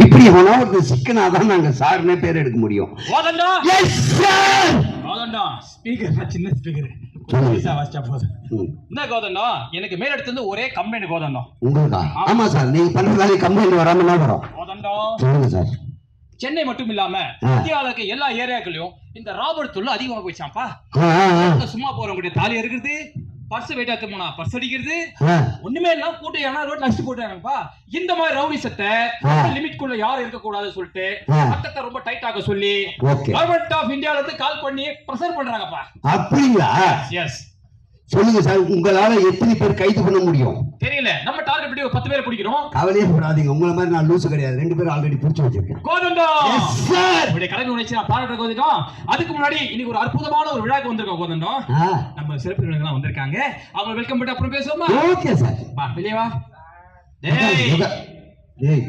இப்படி எவனா ஒரு சிக்கனாதான் நாங்க சார்னே பேர் எடுக்க முடியும். Yes sir. ஸ்பீக்கர் சின்ன ஸ்பீக்கர் என்ன கோதண்டா, எனக்கு மேல் எடுத்து ஒரே கம்ப்ளைண்ட் கோதண்டா. உங்களுக்கா? ஆமா சார், நீங்க பண்ற வேலையை கம்ப்ளைண்ட் வராம என்ன வரும் கோதண்டா? சொல்லுங்க சார். சென்னை மட்டும் இல்லாம இந்தியாவுக்கு எல்லா ஏரியாக்களையும் இந்த ராபர்ட் தொல்லை அதிகமா போயிச்சாப்பா. சும்மா போறவங்க தாலி இருக்கிறது, பர்ஸ் வெயிட்டாத்து போனா பர்ஸ் அடிக்கிறது, ஒண்ணுமே எல்லாம் கூட்டு ஏன்னா ரோட்ல அடிச்சு போட்டாங்கப்பா. இந்த மாதிரி ரவுடி சட்டை லிமிட் குள்ள யாரும் இருக்க கூடாதுன்னு சொல்லிட்டு சட்டத்தை ரொம்ப டைட் ஆக சொல்லி கவர்மெண்ட் ஆஃப் இந்தியால இருந்து கால் பண்ணி பிரஷர் பண்றாங்கப்பா. அப்படிங்களா? எஸ். சொல்லுங்க சார், உங்களால எத்தனை பேர் கைது பண்ண முடியும்? தெரியல, நம்ம டார்கெட் படி 10 பேர் பிடிக்கிறோம். கவலையே படாதீங்க, உங்களை மாதிரி நான் லூசு கிடையாது. 2 பேர் ஆல்ரெடி பிடிச்சு வச்சிருக்கேன். Kodanda yes sir. உங்களுடைய கடமை உணர்ச்சி நான் பாராட்ட கோதண்டா. அதுக்கு முன்னாடி இன்னைக்கு ஒரு அற்புதமான ஒரு விழாக்கு வந்திருக்கோம் கோதண்டா. நம்ம சிறப்பு விருந்தினர்கள் வந்திருக்காங்க, அவங்க வெல்கம் பண்ணி அப்புறம் பேசுவோமா? Okay sir. வா வெளியே வா. டேய்